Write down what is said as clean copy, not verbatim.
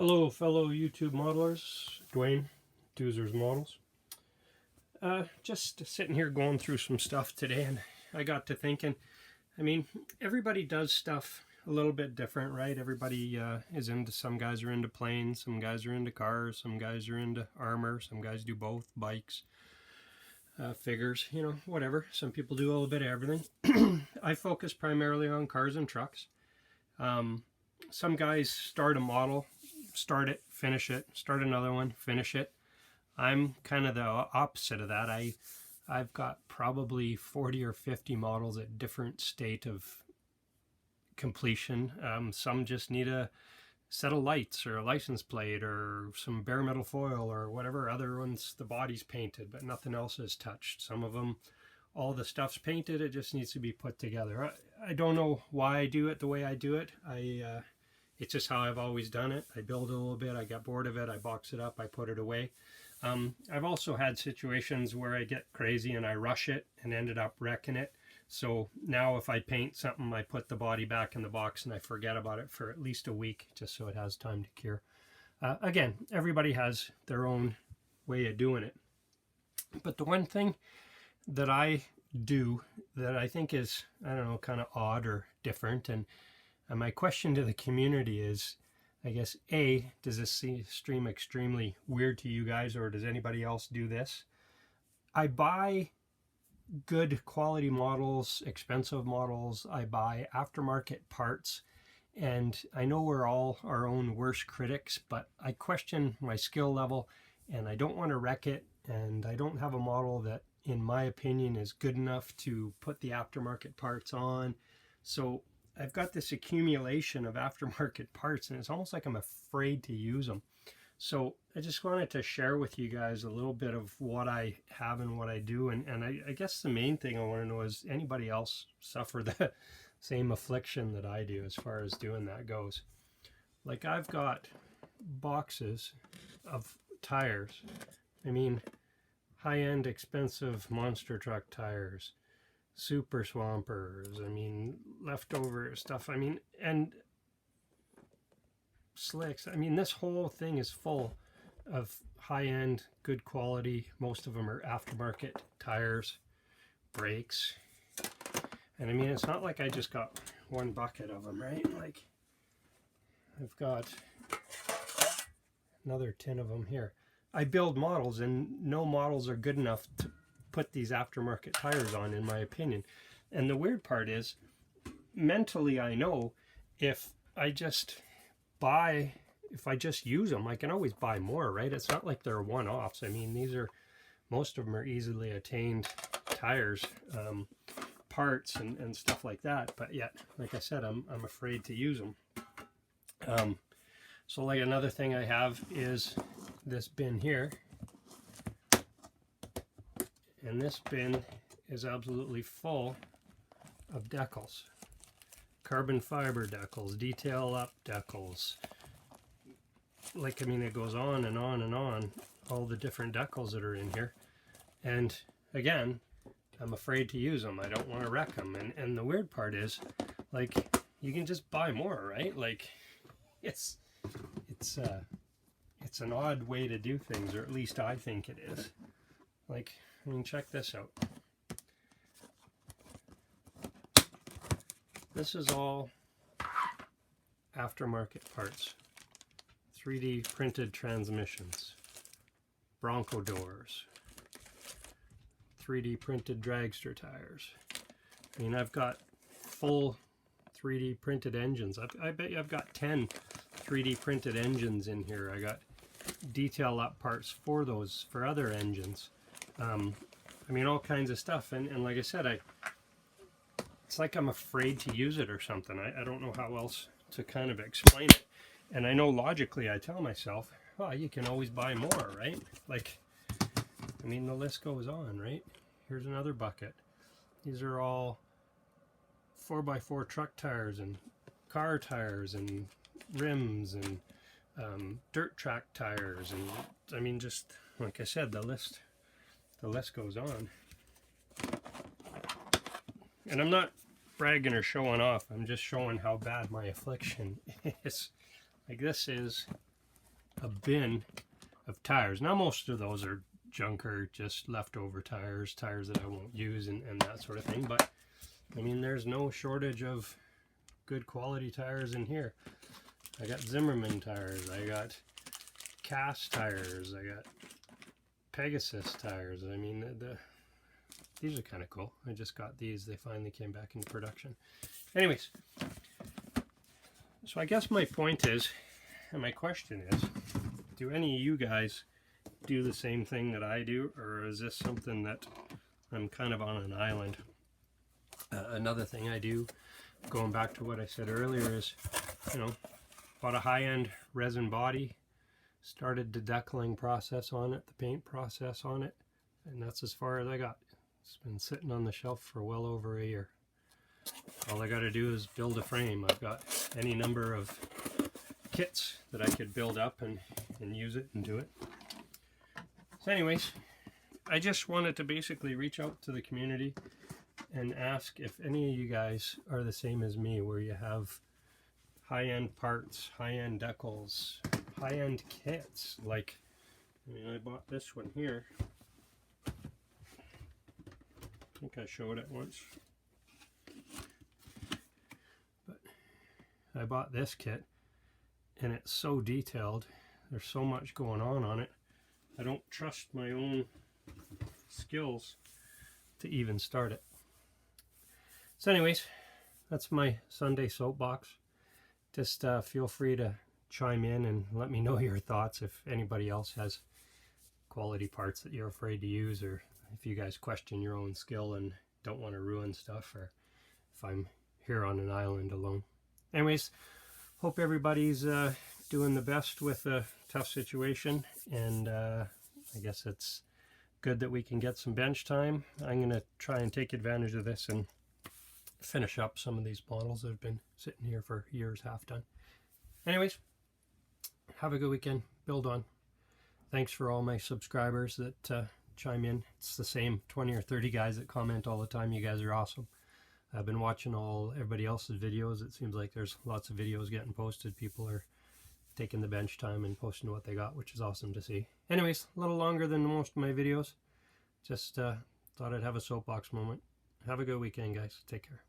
Hello, fellow YouTube modelers. Dwayne, Doozer's Models. Just sitting here going through some stuff today, and I got to thinking, I mean, everybody does stuff a little bit different, right? Everybody is into, some guys are into planes, some guys are into cars, some guys are into armor, some guys do both, bikes, figures, you know, whatever. Some people do a little bit of everything. I focus primarily on cars and trucks. Some guys start a model, start it, finish it, start another one, finish it. I'm kind of the opposite of that. I've got probably 40 or 50 models at different state of completion. Some just need a set of lights or a license plate or some bare metal foil or whatever. Other ones, the body's painted, but nothing else is touched. Some of them, all the stuff's painted, it just needs to be put together. I don't know why I do it the way I do it. It's just how I've always done it. I build a little bit, I get bored of it, I box it up, I put it away. I've also had situations where I get crazy and I rush it and ended up wrecking it. So now if I paint something, I put the body back in the box and I forget about it for at least a week, just so it has time to cure. Again, everybody has their own way of doing it. But the one thing that I do that I think is, I don't know, kind of odd or different, and my question to the community is, I guess, A, does this seem extremely weird to you guys, or does anybody else do this? I buy good quality models, expensive models. I buy aftermarket parts, and I know we're all our own worst critics, but I question my skill level, and I don't want to wreck it, and I don't have a model that, in my opinion, is good enough to put the aftermarket parts on. So I've got this accumulation of aftermarket parts, and it's almost like I'm afraid to use them. So I just wanted to share with you guys a little bit of what I have and what I do. And I guess the main thing I want to know is, anybody else suffer the same affliction that I do as far as doing that goes? Like, I've got boxes of tires. I mean, high-end expensive monster truck tires, super swampers, I mean, leftover stuff, I mean, and slicks. I mean, this whole thing is full of high-end, good quality, most of them are aftermarket tires, brakes. And I mean, it's not like I just got one bucket of them, right? Like, I've got another 10 of them here. I build models, and no models are good enough to put these aftermarket tires on, in my opinion. And the weird part is, mentally I know if I just use them, I can always buy more, right? It's not like they're one-offs. I mean, most of them are easily attained tires, parts and stuff like that, but yet, like I said, I'm afraid to use them. So like, another thing I have is this bin here, and this bin is absolutely full of decals, carbon fiber decals, detail up decals. Like, I mean, it goes on and on and on, all the different decals that are in here. And again, I'm afraid to use them. I don't want to wreck them. And the weird part is, like, you can just buy more, right? Like, it's an odd way to do things, or at least I think it is. Like, I mean, check this out. This is all aftermarket parts. 3D printed transmissions, Bronco doors, 3D printed dragster tires. I mean, I've got full 3D printed engines. I bet you I've got 10 3D printed engines in here. I got detail up parts for those, for other engines. I mean, all kinds of stuff. And like I said, it's like I'm afraid to use it or something. I don't know how else to kind of explain it. And I know logically I tell myself, well, you can always buy more, right? Like, I mean, the list goes on, right? Here's another bucket. These are all 4x4 truck tires and car tires and rims and dirt track tires. And I mean, just like I said, the list goes on. And I'm not bragging or showing off. I'm just showing how bad my affliction is. Like, this is a bin of tires. Now most of those are junk or just leftover tires that I won't use and that sort of thing. But I mean, there's no shortage of good quality tires in here. I got Zimmerman tires, I got Cass tires, I got Pegasus tires. I mean, these are kind of cool. I just got these. They finally came back in production. Anyways, so I guess my point is, and my question is, do any of you guys do the same thing that I do, or is this something that I'm kind of on an island? Another thing I do, going back to what I said earlier, is, you know, bought a high-end resin body, started the deckling process on it, the paint process on it, and that's as far as I got. It's been sitting on the shelf for well over a year. All I got to do is build a frame. I've got any number of kits that I could build up and use it and do it. So anyways, I just wanted to basically reach out to the community and ask if any of you guys are the same as me, where you have high-end parts, high-end decals, high-end kits. Like, I mean, I bought this one here. I think I showed it once. But I bought this kit, and it's so detailed. There's so much going on it. I don't trust my own skills to even start it. So anyways, that's my Sunday soapbox. Just feel free to chime in and let me know your thoughts if anybody else has quality parts that you're afraid to use, or if you guys question your own skill and don't want to ruin stuff, or if I'm here on an island alone. Anyways, hope everybody's doing the best with a tough situation, and I guess it's good that we can get some bench time. I'm going to try and take advantage of this and finish up some of these models that have been sitting here for years half done. Anyways, have a good weekend. Build on. Thanks for all my subscribers that chime in. It's the same 20 or 30 guys that comment all the time. You guys are awesome. I've been watching everybody else's videos. It seems like there's lots of videos getting posted. People are taking the bench time and posting what they got, which is awesome to see. Anyways, a little longer than most of my videos. Just thought I'd have a soapbox moment. Have a good weekend, guys. Take care.